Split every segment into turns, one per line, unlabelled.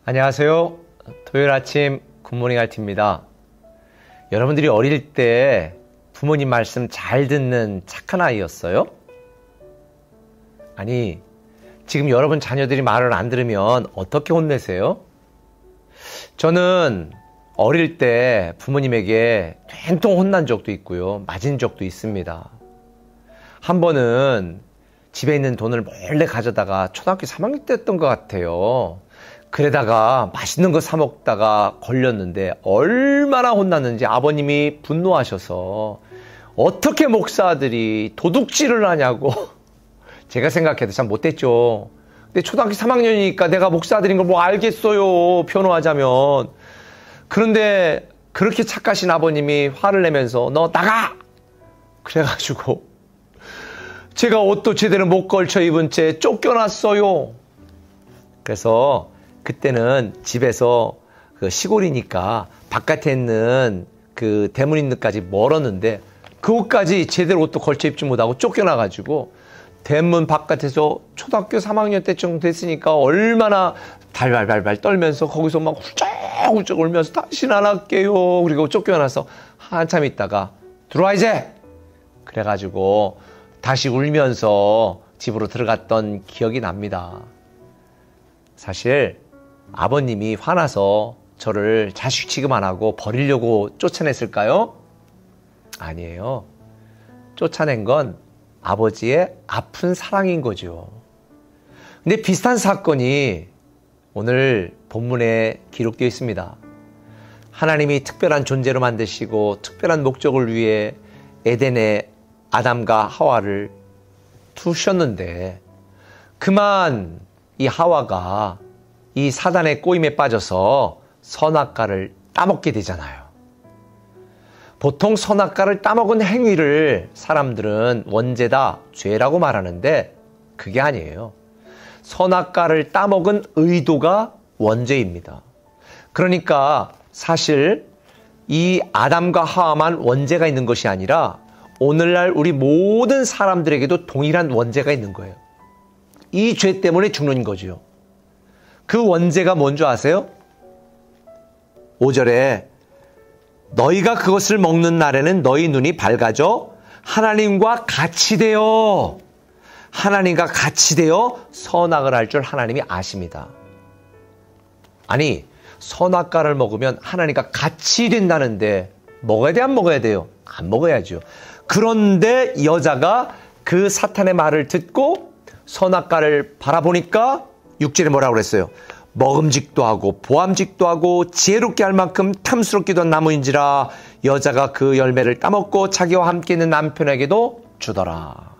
안녕하세요. 토요일 아침 굿모닝 알티입니다. 여러분들이 어릴 때 부모님 말씀 잘 듣는 착한 아이였어요? 아니, 지금 여러분 자녀들이 말을 안 들으면 어떻게 혼내세요? 저는 어릴 때 부모님에게 된통 혼난 적도 있고요. 맞은 적도 있습니다. 한 번은 집에 있는 돈을 몰래 가져다가 초등학교 3학년 때였던 것 같아요. 그러다가 맛있는 거 사 먹다가 걸렸는데 얼마나 혼났는지 아버님이 분노하셔서 어떻게 목사들이 도둑질을 하냐고 제가 생각해도 참 못됐죠. 근데 초등학교 3학년이니까 내가 목사들인 걸 뭐 알겠어요. 변호하자면. 그런데 그렇게 착하신 아버님이 화를 내면서 너 나가! 그래가지고 제가 옷도 제대로 못 걸쳐 입은 채 쫓겨났어요. 그래서 그때는 집에서 그 시골이니까 바깥에 있는 그 대문 있는 데까지 멀었는데 그곳까지 제대로 옷도 걸쳐 입지 못하고 쫓겨나가지고 대문 바깥에서 초등학교 3학년 때쯤 됐으니까 얼마나 발발발발 떨면서 거기서 막 훌쩍훌쩍 울면서 다시는 안 할게요. 그리고 쫓겨나서 한참 있다가 들어와 이제! 그래가지고 다시 울면서 집으로 들어갔던 기억이 납니다. 사실 아버님이 화나서 저를 자식 취급 안 하고 버리려고 쫓아냈을까요? 아니에요. 쫓아낸 건 아버지의 아픈 사랑인 거죠. 근데 비슷한 사건이 오늘 본문에 기록되어 있습니다. 하나님이 특별한 존재로 만드시고 특별한 목적을 위해 에덴에 아담과 하와를 두셨는데 그만 이 하와가 이 사단의 꼬임에 빠져서 선악과를 따먹게 되잖아요. 보통 선악과를 따먹은 행위를 사람들은 원죄다, 죄라고 말하는데 그게 아니에요. 선악과를 따먹은 의도가 원죄입니다. 그러니까 사실 이 아담과 하와만 원죄가 있는 것이 아니라 오늘날 우리 모든 사람들에게도 동일한 원죄가 있는 거예요. 이 죄 때문에 죽는 거죠. 그 원죄가 뭔 줄 아세요? 5절에 너희가 그것을 먹는 날에는 너희 눈이 밝아져 하나님과 같이 되어 선악을 할 줄 하나님이 아십니다. 아니, 선악과를 먹으면 하나님과 같이 된다는데 먹어야 돼, 안 먹어야 돼요? 안 먹어야죠. 그런데 여자가 그 사탄의 말을 듣고 선악과를 바라보니까 6절에 뭐라고 그랬어요? 먹음직도 하고 보암직도 하고 지혜롭게 할 만큼 탐스럽기도 한 나무인지라 여자가 그 열매를 따먹고 자기와 함께 있는 남편에게도 주더라.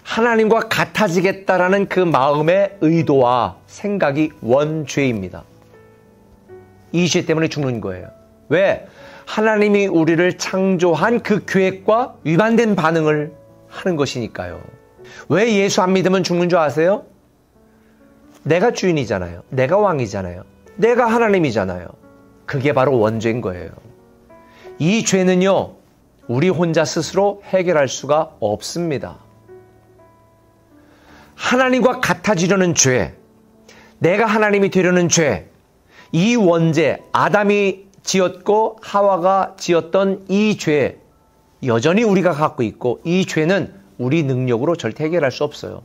하나님과 같아지겠다라는 그 마음의 의도와 생각이 원죄입니다. 이 죄 때문에 죽는 거예요. 왜? 하나님이 우리를 창조한 그 계획과 위반된 반응을 하는 것이니까요. 왜 예수 안 믿으면 죽는 줄 아세요? 내가 주인이잖아요. 내가 왕이잖아요. 내가 하나님이잖아요. 그게 바로 원죄인 거예요. 이 죄는요, 우리 혼자 스스로 해결할 수가 없습니다. 하나님과 같아지려는 죄, 내가 하나님이 되려는 죄, 이 원죄, 아담이 지었고 하와가 지었던 이 죄, 여전히 우리가 갖고 있고 이 죄는 우리 능력으로 절대 해결할 수 없어요.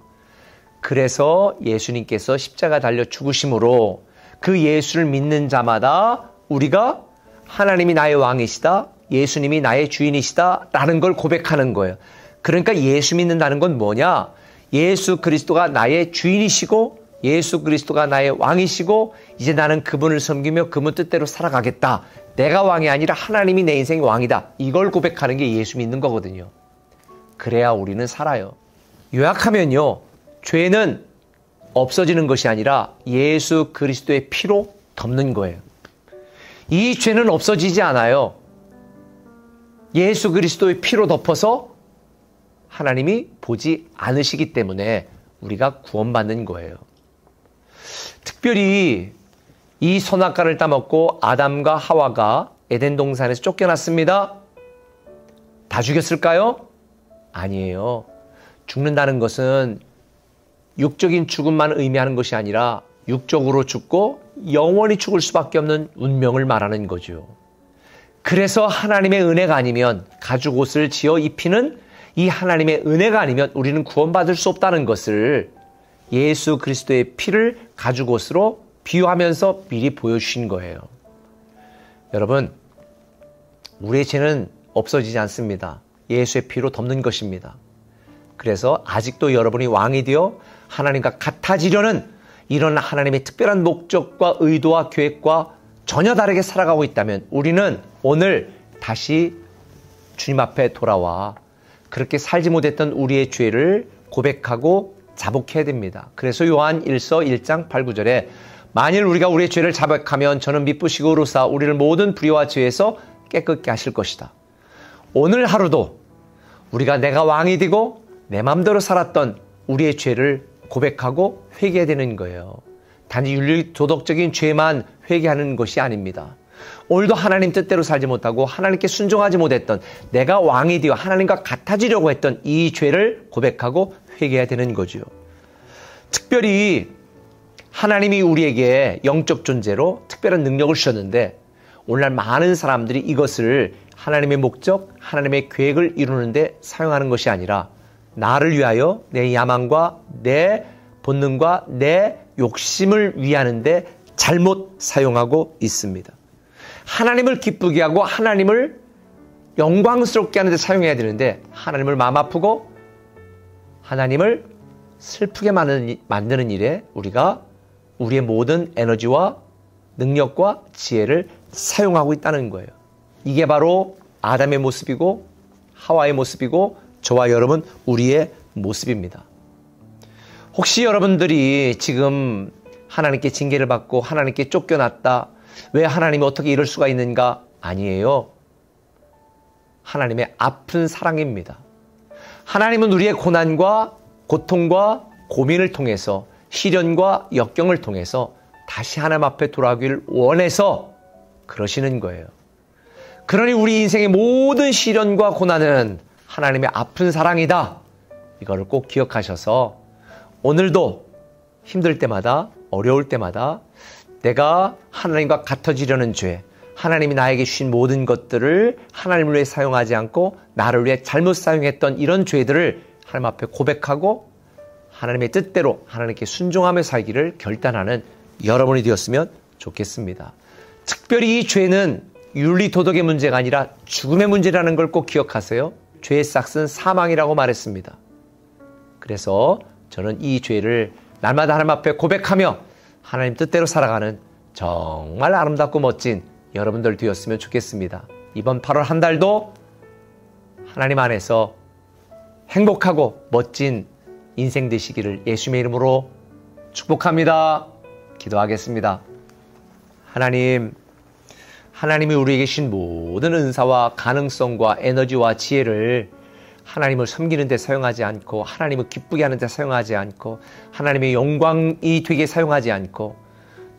그래서 예수님께서 십자가 달려 죽으심으로 그 예수를 믿는 자마다 우리가 하나님이 나의 왕이시다, 예수님이 나의 주인이시다 라는 걸 고백하는 거예요. 그러니까 예수 믿는다는 건 뭐냐? 예수 그리스도가 나의 주인이시고 예수 그리스도가 나의 왕이시고 이제 나는 그분을 섬기며 그분 뜻대로 살아가겠다. 내가 왕이 아니라 하나님이 내 인생의 왕이다. 이걸 고백하는 게 예수 믿는 거거든요. 그래야 우리는 살아요. 요약하면요, 죄는 없어지는 것이 아니라 예수 그리스도의 피로 덮는 거예요. 이 죄는 없어지지 않아요. 예수 그리스도의 피로 덮어서 하나님이 보지 않으시기 때문에 우리가 구원받는 거예요. 특별히 이 선악과를 따먹고 아담과 하와가 에덴 동산에서 쫓겨났습니다. 다 죽였을까요? 아니에요. 죽는다는 것은 육적인 죽음만 의미하는 것이 아니라 육적으로 죽고 영원히 죽을 수밖에 없는 운명을 말하는 거죠. 그래서 하나님의 은혜가 아니면 가죽옷을 지어 입히는 이 하나님의 은혜가 아니면 우리는 구원받을 수 없다는 것을 예수 그리스도의 피를 가죽옷으로 비유하면서 미리 보여주신 거예요. 여러분, 우리의 죄는 없어지지 않습니다. 예수의 피로 덮는 것입니다. 그래서 아직도 여러분이 왕이 되어 하나님과 같아지려는 이런 하나님의 특별한 목적과 의도와 계획과 전혀 다르게 살아가고 있다면 우리는 오늘 다시 주님 앞에 돌아와 그렇게 살지 못했던 우리의 죄를 고백하고 자복해야 됩니다. 그래서 요한 1서 1장 8, 9절에 만일 우리가 우리의 죄를 자백하면 저는 미쁘시고 의로사 우리를 모든 불의와 죄에서 깨끗게 하실 것이다. 오늘 하루도 우리가 내가 왕이 되고 내 마음대로 살았던 우리의 죄를 고백하고 회개해야 되는 거예요. 단지 윤리 도덕적인 죄만 회개하는 것이 아닙니다. 오늘도 하나님 뜻대로 살지 못하고 하나님께 순종하지 못했던 내가 왕이 되어 하나님과 같아지려고 했던 이 죄를 고백하고 회개해야 되는 거죠. 특별히 하나님이 우리에게 영적 존재로 특별한 능력을 주셨는데 오늘날 많은 사람들이 이것을 하나님의 목적, 하나님의 계획을 이루는 데 사용하는 것이 아니라 나를 위하여 내 야망과 내 본능과 내 욕심을 위하는데 잘못 사용하고 있습니다. 하나님을 기쁘게 하고 하나님을 영광스럽게 하는 데 사용해야 되는데 하나님을 마음 아프고 하나님을 슬프게 만드는 일에 우리가 우리의 모든 에너지와 능력과 지혜를 사용하고 있다는 거예요. 이게 바로 아담의 모습이고 하와의 모습이고 저와 여러분 우리의 모습입니다. 혹시 여러분들이 지금 하나님께 징계를 받고 하나님께 쫓겨났다. 왜 하나님이 어떻게 이럴 수가 있는가? 아니에요. 하나님의 아픈 사랑입니다. 하나님은 우리의 고난과 고통과 고민을 통해서 시련과 역경을 통해서 다시 하나님 앞에 돌아오기를 원해서 그러시는 거예요. 그러니 우리 인생의 모든 시련과 고난은 하나님의 아픈 사랑이다. 이거를 꼭 기억하셔서 오늘도 힘들 때마다 어려울 때마다 내가 하나님과 같아지려는 죄, 하나님이 나에게 주신 모든 것들을 하나님을 위해 사용하지 않고 나를 위해 잘못 사용했던 이런 죄들을 하나님 앞에 고백하고 하나님의 뜻대로 하나님께 순종하며 살기를 결단하는 여러분이 되었으면 좋겠습니다. 특별히 이 죄는 윤리 도덕의 문제가 아니라 죽음의 문제라는 걸 꼭 기억하세요. 죄의 싹은 사망이라고 말했습니다. 그래서 저는 이 죄를 날마다 하나님 앞에 고백하며 하나님 뜻대로 살아가는 정말 아름답고 멋진 여러분들 되었으면 좋겠습니다. 이번 8월 한 달도 하나님 안에서 행복하고 멋진 인생 되시기를 예수님의 이름으로 축복합니다. 기도하겠습니다. 하나님이 우리에게 주신 모든 은사와 가능성과 에너지와 지혜를 하나님을 섬기는 데 사용하지 않고 하나님을 기쁘게 하는 데 사용하지 않고 하나님의 영광이 되게 사용하지 않고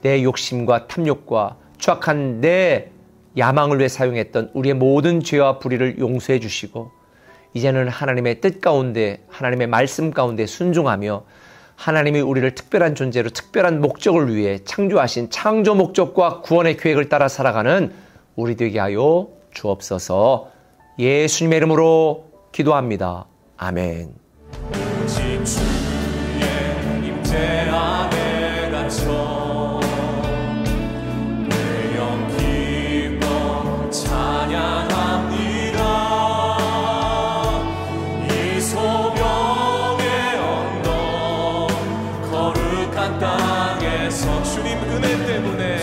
내 욕심과 탐욕과 추악한 내 야망을 위해 사용했던 우리의 모든 죄와 불의를 용서해 주시고 이제는 하나님의 뜻 가운데 하나님의 말씀 가운데 순종하며 하나님이 우리를 특별한 존재로 특별한 목적을 위해 창조하신 창조 목적과 구원의 계획을 따라 살아가는 우리 되게 하여 주옵소서. 예수님의 이름으로 기도합니다. 아멘.
오직 주의 임재 안에 갇혀 내 영 기뻐 찬양합니다. 이 소명의 언덕 거룩한 땅에서 주님 은혜 때문에